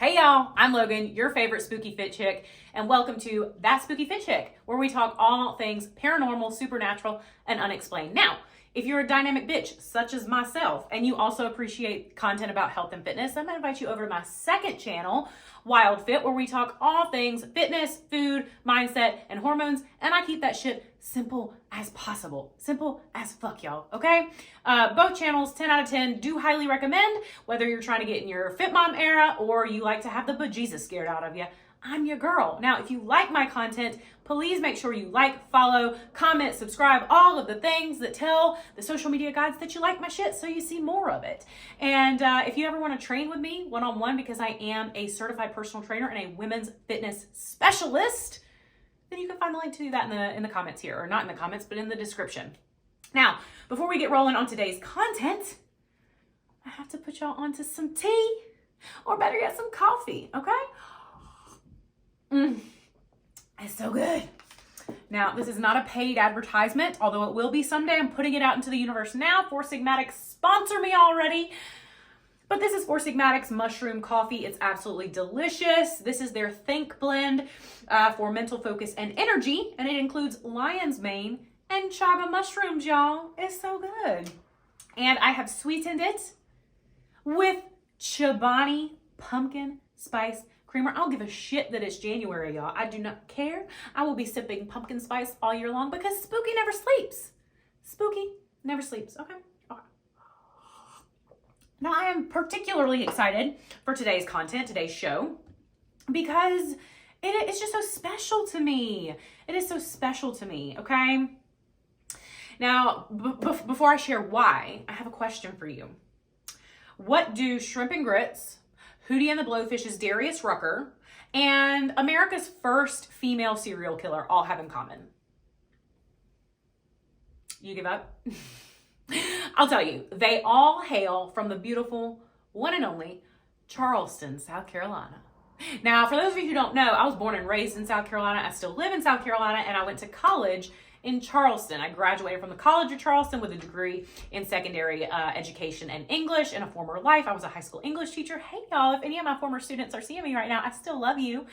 Hey y'all, I'm Logan, your favorite spooky fit chick, and welcome to That Spooky Fit Chick, where we talk all things paranormal, supernatural, and unexplained. Now, if you're a dynamic bitch such as myself, and you also appreciate content about health and fitness, I'm gonna invite you over to my second channel, Wild Fit, where we talk all things fitness, food, mindset, and hormones, and I keep that shit simple as possible. Simple as fuck, y'all, okay? Both channels, 10 out of 10, do highly recommend, whether you're trying to get in your fit mom era or you like to have the bejesus scared out of you. I'm your girl. Now, if you like my content, please make sure you like, follow, comment, subscribe, all of the things that tell the social media gods that you like my shit so you see more of it. And if you ever want to train with me one-on-one, because I am a certified personal trainer and a women's fitness specialist, then you can find the link to do that in the comments here, or not in the comments, but in the description. Now, before we get rolling on today's content, I have to put y'all onto some tea, or better yet, some coffee, okay? It's so good. Now, this is not a paid advertisement, although it will be someday. I'm putting it out into the universe now. Four Sigmatics sponsor me already. But this is Four Sigmatics mushroom coffee. It's absolutely delicious. This is their Think blend for mental focus and energy, and it includes lion's mane and chaga mushrooms, y'all. It's so good. And I have sweetened it with Chobani pumpkin spice creamer. I don't give a shit that it's January, y'all. I do not care. I will be sipping pumpkin spice all year long because spooky never sleeps. Spooky never sleeps, okay? Now, I am particularly excited for today's content, today's show, because it's just so special to me. It is so special to me, okay? Now, before I share why, I have a question for you. What do Shrimp and Grits, Hootie and the Blowfish's Darius Rucker, and America's first female serial killer all have in common? You give up? I'll tell you, they all hail from the beautiful, one and only Charleston, South Carolina. Now, for those of you who don't know, I was born and raised in South Carolina. I still live in South Carolina, and I went to college in Charleston. I graduated from the College of Charleston with a degree in secondary education and English. In a former life, I was a high school English teacher. Hey, y'all, if any of my former students are seeing me right now, I still love you.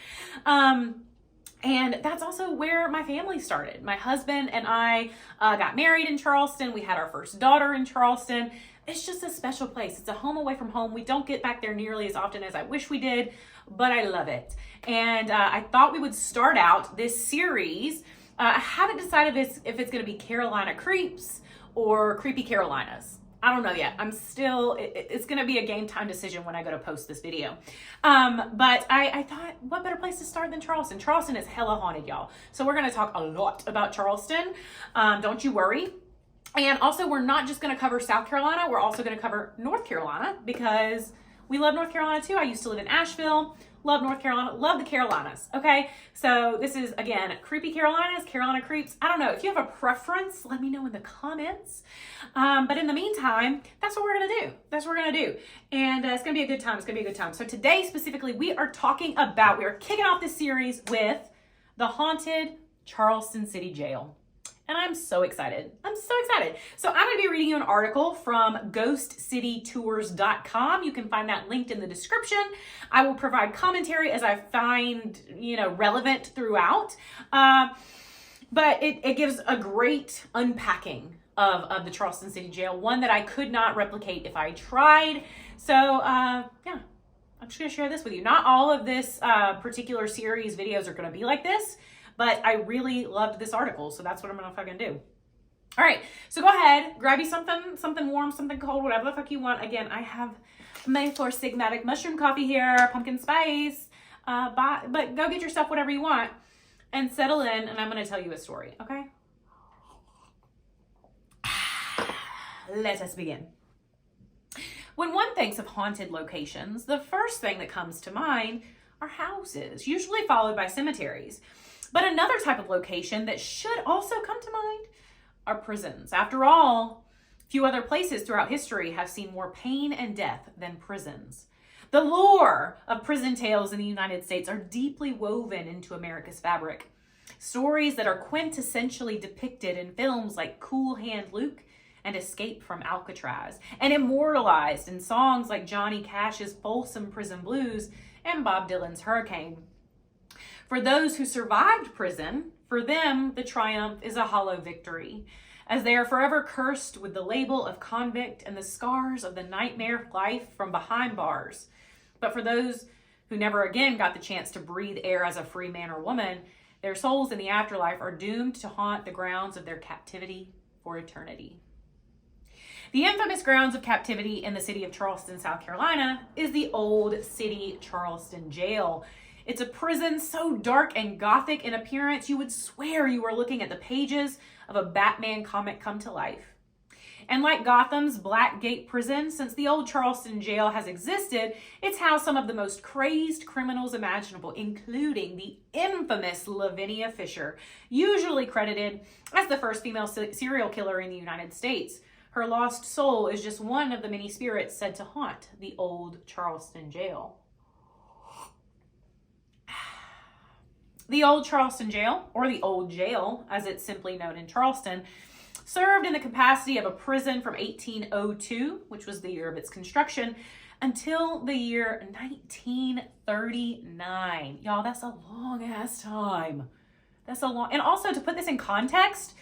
And that's also where my family started. My husband and I got married in Charleston. We had our first daughter in Charleston. It's just a special place. It's a home away from home. We don't get back there nearly as often as I wish we did, but I love it. And I thought we would start out this series. I haven't decided if it's going to be Carolina Creeps or Creepy Carolinas. I don't know yet. It's going to be a game time decision when I go to post this video. But I thought, what better place to start than Charleston? Charleston is hella haunted, y'all. So we're going to talk a lot about Charleston. Don't you worry. And also, we're not just going to cover South Carolina. We're also going to cover North Carolina because we love North Carolina too. I used to live in Asheville. Love North Carolina, love the Carolinas, okay? So this is, again, Creepy Carolinas, Carolina Creeps. I don't know. If you have a preference, let me know in the comments. But in the meantime, that's what we're going to do. That's what we're going to do. And it's going to be a good time. It's going to be a good time. So today, specifically, we are kicking off this series with the haunted Charleston City Jail. And I'm so excited. I'm so excited. So I'm going to be reading you an article from ghostcitytours.com. You can find that linked in the description. I will provide commentary as I find, relevant throughout. But it gives a great unpacking of the Charleston City Jail, one that I could not replicate if I tried. So, yeah, I'm just going to share this with you. Not all of this particular series videos are going to be like this, but I really loved this article, so that's what I'm gonna fucking do. All right, so go ahead, grab you something warm, something cold, whatever the fuck you want. Again, I have my Four Sigmatic mushroom coffee here, pumpkin spice, but go get yourself whatever you want and settle in, and I'm gonna tell you a story, okay? Let us begin. When one thinks of haunted locations, the first thing that comes to mind are houses, usually followed by cemeteries. But another type of location that should also come to mind are prisons. After all, few other places throughout history have seen more pain and death than prisons. The lore of prison tales in the United States are deeply woven into America's fabric. Stories that are quintessentially depicted in films like Cool Hand Luke and Escape from Alcatraz, and immortalized in songs like Johnny Cash's Folsom Prison Blues and Bob Dylan's Hurricane. For those who survived prison, for them, the triumph is a hollow victory, as they are forever cursed with the label of convict and the scars of the nightmare life from behind bars. But for those who never again got the chance to breathe air as a free man or woman, their souls in the afterlife are doomed to haunt the grounds of their captivity for eternity. The infamous grounds of captivity in the city of Charleston, South Carolina, is the Old City Charleston Jail. It's a prison so dark and gothic in appearance, you would swear you were looking at the pages of a Batman comic come to life. And like Gotham's Blackgate prison, since the old Charleston jail has existed, it's housed some of the most crazed criminals imaginable, including the infamous Lavinia Fisher, usually credited as the first female serial killer in the United States. Her lost soul is just one of the many spirits said to haunt the old Charleston jail. The Old Charleston Jail, or the Old Jail, as it's simply known in Charleston, served in the capacity of a prison from 1802, which was the year of its construction, until the year 1939. Y'all, that's a long-ass time. And also, to put this in context,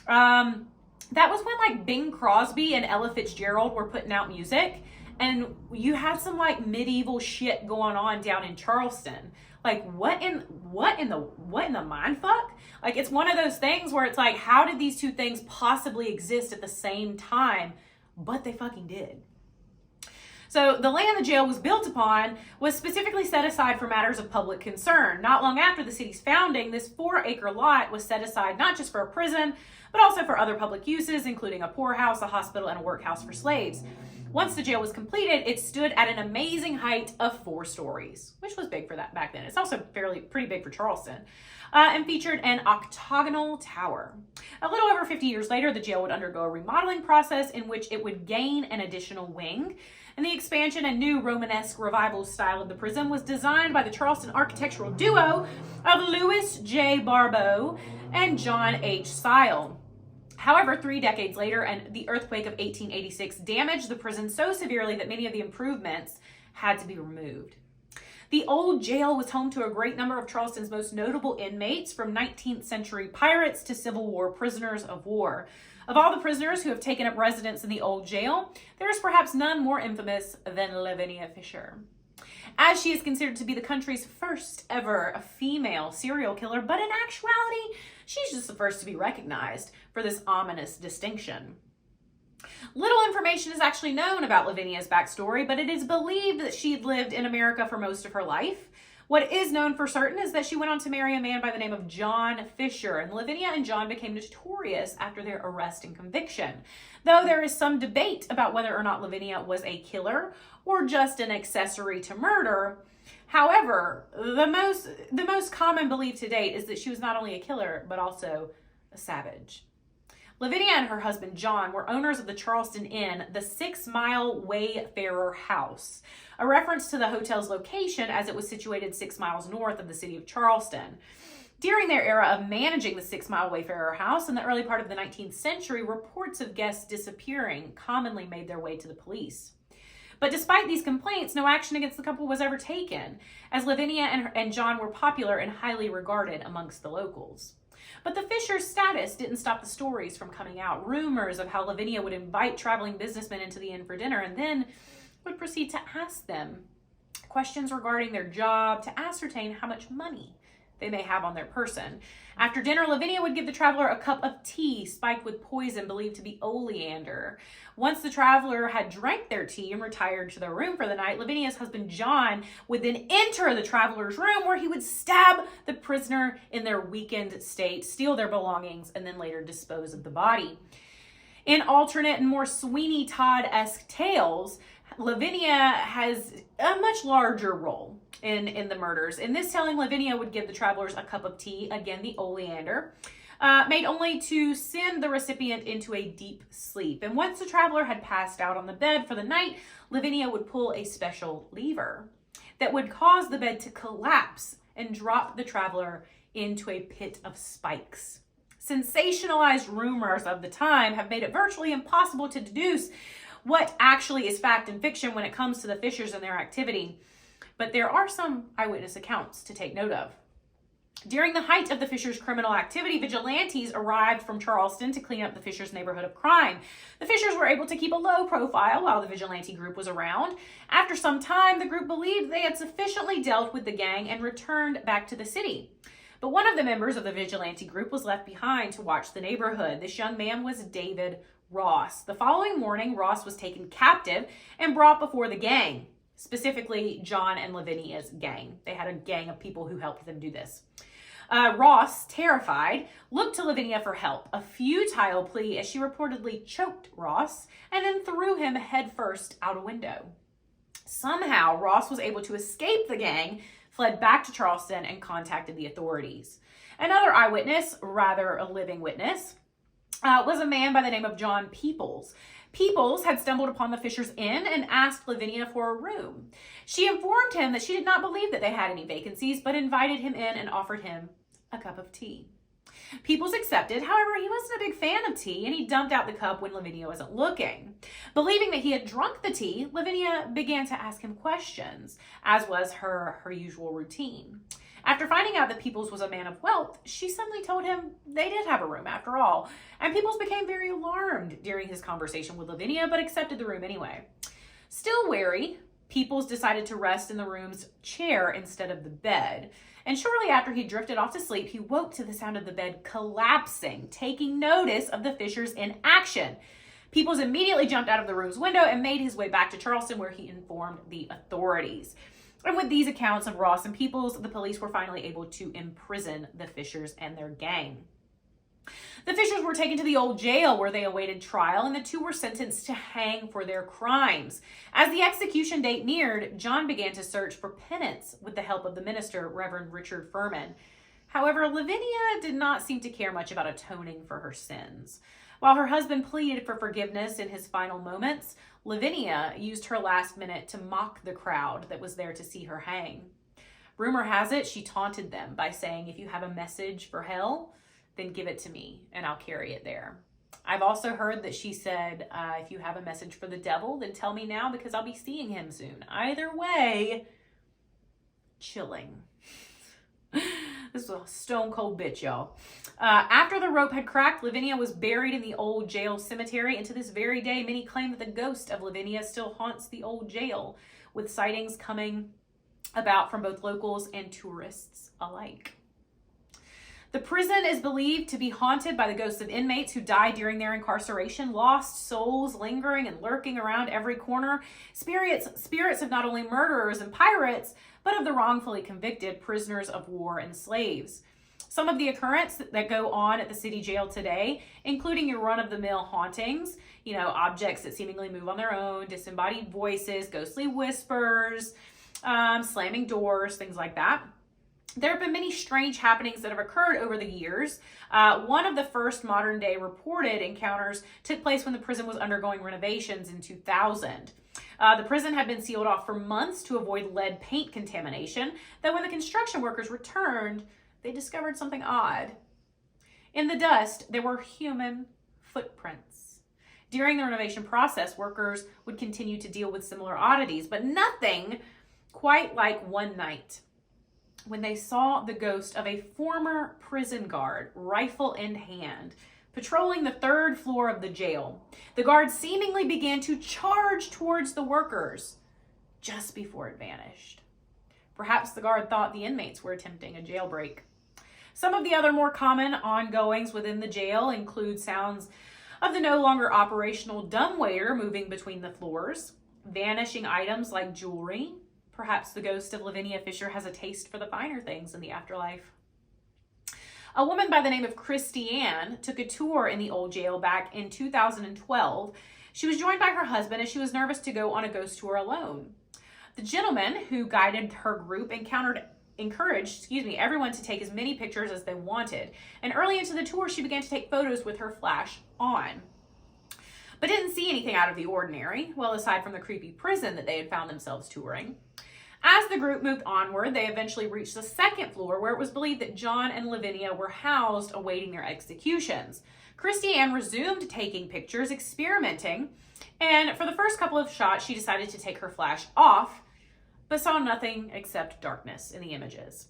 that was when, like, Bing Crosby and Ella Fitzgerald were putting out music, and you had some, like, medieval shit going on down in Charleston. Like, what in the mind fuck? Like, it's one of those things where it's like, how did these two things possibly exist at the same time? But they fucking did. So the land the jail was built upon was specifically set aside for matters of public concern. Not long after the city's founding, this 4-acre lot was set aside not just for a prison, but also for other public uses, including a poorhouse, a hospital, and a workhouse for slaves. Once the jail was completed, it stood at an amazing height of 4 stories, which was big for that back then. It's also pretty big for Charleston, and featured an octagonal tower. A little over 50 years later, the jail would undergo a remodeling process in which it would gain an additional wing. And the expansion and new Romanesque revival style of the prison was designed by the Charleston architectural duo of Louis J. Barbeau and John H. Sile. However, 3 decades later, and the earthquake of 1886 damaged the prison so severely that many of the improvements had to be removed. The old jail was home to a great number of Charleston's most notable inmates, from 19th century pirates to Civil War prisoners of war. Of all the prisoners who have taken up residence in the old jail, there is perhaps none more infamous than Lavinia Fisher, as she is considered to be the country's first ever female serial killer, but in actuality, she's just the first to be recognized for this ominous distinction. Little information is actually known about Lavinia's backstory, but it is believed that she had lived in America for most of her life. What is known for certain is that she went on to marry a man by the name of John Fisher, and Lavinia and John became notorious after their arrest and conviction, though there is some debate about whether or not Lavinia was a killer or just an accessory to murder. However, the most common belief to date is that she was not only a killer, but also a savage. Lavinia and her husband, John, were owners of the Charleston Inn, the 6 Mile Wayfarer House, a reference to the hotel's location as it was situated 6 miles north of the city of Charleston. During their era of managing the 6 Mile Wayfarer House in the early part of the 19th century, reports of guests disappearing commonly made their way to the police. But despite these complaints, no action against the couple was ever taken, as Lavinia and John were popular and highly regarded amongst the locals. But the Fisher's status didn't stop the stories from coming out. Rumors of how Lavinia would invite traveling businessmen into the inn for dinner and then would proceed to ask them questions regarding their job to ascertain how much money they may have on their person. After dinner, Lavinia would give the traveler a cup of tea spiked with poison believed to be oleander. Once the traveler had drank their tea and retired to their room for the night, Lavinia's husband John would then enter the traveler's room, where he would stab the prisoner in their weakened state, steal their belongings, and then later dispose of the body. In alternate and more Sweeney Todd-esque tales, Lavinia has a much larger role in the murders. In this telling, Lavinia would give the travelers a cup of tea, again the oleander, made only to send the recipient into a deep sleep. And once the traveler had passed out on the bed for the night, Lavinia would pull a special lever that would cause the bed to collapse and drop the traveler into a pit of spikes. Sensationalized rumors of the time have made it virtually impossible to deduce what actually is fact and fiction when it comes to the Fishers and their activity. But there are some eyewitness accounts to take note of. During the height of the Fishers' criminal activity, vigilantes arrived from Charleston to clean up the Fishers' neighborhood of crime. The Fishers were able to keep a low profile while the vigilante group was around. After some time, the group believed they had sufficiently dealt with the gang and returned back to the city. But one of the members of the vigilante group was left behind to watch the neighborhood. This young man was David Ross. The following morning, Ross was taken captive and brought before the gang, specifically John and Lavinia's gang. They had a gang of people who helped them do this. Ross, terrified, looked to Lavinia for help, a futile plea as she reportedly choked Ross and then threw him headfirst out a window. Somehow, Ross was able to escape the gang, fled back to Charleston, and contacted the authorities. Another eyewitness, rather a living witness, was a man by the name of John Peoples. Peoples had stumbled upon the Fishers Inn and asked Lavinia for a room. She informed him that she did not believe that they had any vacancies, but invited him in and offered him a cup of tea. Peoples accepted. However, he wasn't a big fan of tea, and he dumped out the cup when Lavinia wasn't looking. Believing that he had drunk the tea, Lavinia began to ask him questions, as was her usual routine. After finding out that Peoples was a man of wealth, she suddenly told him they did have a room after all, and Peoples became very alarmed during his conversation with Lavinia, but accepted the room anyway. Still wary, Peoples decided to rest in the room's chair instead of the bed, and shortly after he drifted off to sleep, he woke to the sound of the bed collapsing, taking notice of the Fishers in action. Peoples immediately jumped out of the room's window and made his way back to Charleston, where he informed the authorities. And with these accounts of Ross and Peoples, the police were finally able to imprison the Fishers and their gang. The Fishers were taken to the old jail where they awaited trial, and the two were sentenced to hang for their crimes. As the execution date neared, John began to search for penance with the help of the minister, Reverend Richard Furman. However, Lavinia did not seem to care much about atoning for her sins. While her husband pleaded for forgiveness in his final moments, Lavinia used her last minute to mock the crowd that was there to see her hang. Rumor has it she taunted them by saying, "If you have a message for hell, then give it to me and I'll carry it there." I've also heard that she said, "If you have a message for the devil, then tell me now because I'll be seeing him soon." Either way, chilling. This is a stone cold bitch, y'all. After the rope had cracked, Lavinia was buried in the old jail cemetery, and to this very day, many claim that the ghost of Lavinia still haunts the old jail, with sightings coming about from both locals and tourists alike. The prison is believed to be haunted by the ghosts of inmates who died during their incarceration, lost souls lingering and lurking around every corner, spirits of not only murderers and pirates, but of the wrongfully convicted prisoners of war and slaves. Some of the occurrences that go on at the city jail today, including your run-of-the-mill hauntings, objects that seemingly move on their own, disembodied voices, ghostly whispers, slamming doors, things like that. There have been many strange happenings that have occurred over the years. One of the first modern day reported encounters took place when the prison was undergoing renovations in 2000. The prison had been sealed off for months to avoid lead paint contamination, though when the construction workers returned, they discovered something odd. In the dust, there were human footprints. During the renovation process, workers would continue to deal with similar oddities, but nothing quite like one night when they saw the ghost of a former prison guard, rifle in hand, patrolling the third floor of the jail. The guard seemingly began to charge towards the workers just before it vanished. Perhaps the guard thought the inmates were attempting a jailbreak. Some of the other more common ongoings within the jail include sounds of the no longer operational dumbwaiter moving between the floors, vanishing items like jewelry. Perhaps the ghost of Lavinia Fisher has a taste for the finer things in the afterlife. A woman by the name of Christiane took a tour in the old jail back in 2012. She was joined by her husband as she was nervous to go on a ghost tour alone. The gentleman who guided her group encouraged everyone to take as many pictures as they wanted. And early into the tour, she began to take photos with her flash on, but didn't see anything out of the ordinary, well, aside from the creepy prison that they had found themselves touring. As the group moved onward, they eventually reached the second floor where it was believed that John and Lavinia were housed awaiting their executions. Christiane resumed taking pictures, experimenting, and for the first couple of shots, she decided to take her flash off, but saw nothing except darkness in the images.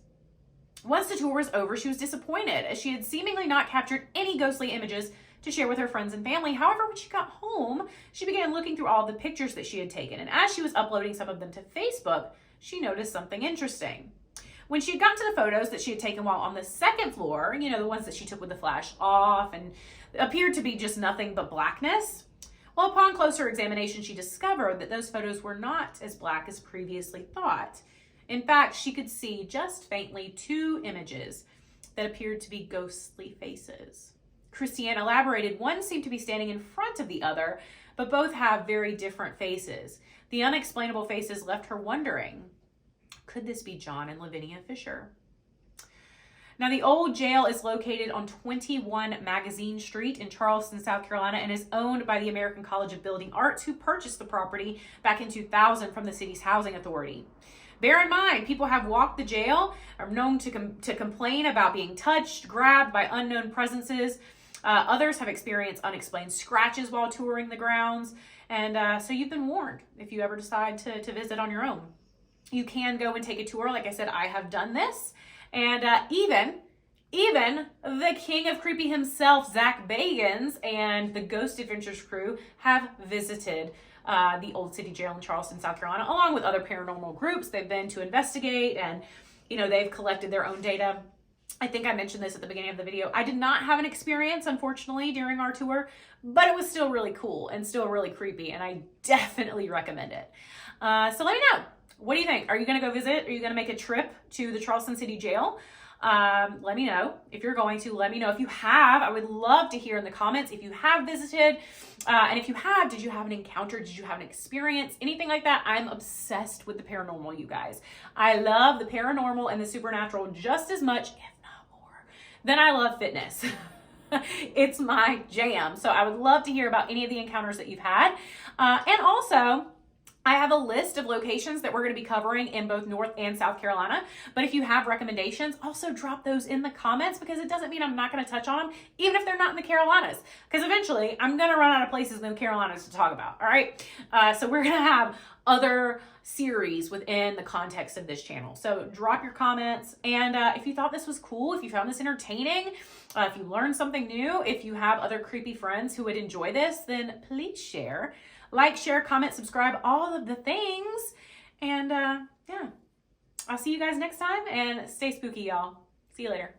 Once the tour was over, she was disappointed as she had seemingly not captured any ghostly images to share with her friends and family. However, when she got home, she began looking through all the pictures that she had taken, and as she was uploading some of them to Facebook, she noticed something interesting. When she had gotten to the photos that she had taken while on the second floor, you know, the ones that she took with the flash off and appeared to be just nothing but blackness, well, upon closer examination, she discovered that those photos were not as black as previously thought. In fact, she could see just faintly 2 images that appeared to be ghostly faces. Christiane elaborated, one seemed to be standing in front of the other, but both have very different faces. The unexplainable faces left her wondering, could this be John and Lavinia Fisher? Now, the old jail is located on 21 Magazine Street in Charleston, South Carolina, and is owned by the American College of Building Arts, who purchased the property back in 2000 from the city's housing authority. Bear in mind, people have walked the jail, are known to complain about being touched, grabbed by unknown presences. Others have experienced unexplained scratches while touring the grounds. And so you've been warned if you ever decide to visit on your own. You can go and take a tour. Like I said, I have done this. And even the king of creepy himself, Zach Bagans, and the Ghost Adventures crew have visited the Old City Jail in Charleston, South Carolina, along with other paranormal groups. They've been to investigate, and they've collected their own data. I think I mentioned this at the beginning of the video. I did not have an experience, unfortunately, during our tour, but it was still really cool and still really creepy, and I definitely recommend it. So let me know. What do you think? Are you going to go visit? Are you going to make a trip to the Charleston City Jail? Let me know. If you're going to, let me know. If you have, I would love to hear in the comments if you have visited. And if you have, did you have an encounter? Did you have an experience? Anything like that? I'm obsessed with the paranormal, you guys. I love the paranormal and the supernatural just as much, if not more, than I love fitness. It's my jam. So I would love to hear about any of the encounters that you've had. And also, I have a list of locations that we're going to be covering in both North and South Carolina. But if you have recommendations, also drop those in the comments, because it doesn't mean I'm not going to touch on them, even if they're not in the Carolinas. Because eventually I'm going to run out of places in the Carolinas to talk about. All right. So we're going to have other series within the context of this channel. So drop your comments. And if you thought this was cool, if you found this entertaining, if you learned something new, if you have other creepy friends who would enjoy this, then please share. Like, share, comment, subscribe, all of the things. And yeah, I'll see you guys next time, and stay spooky, y'all. See you later.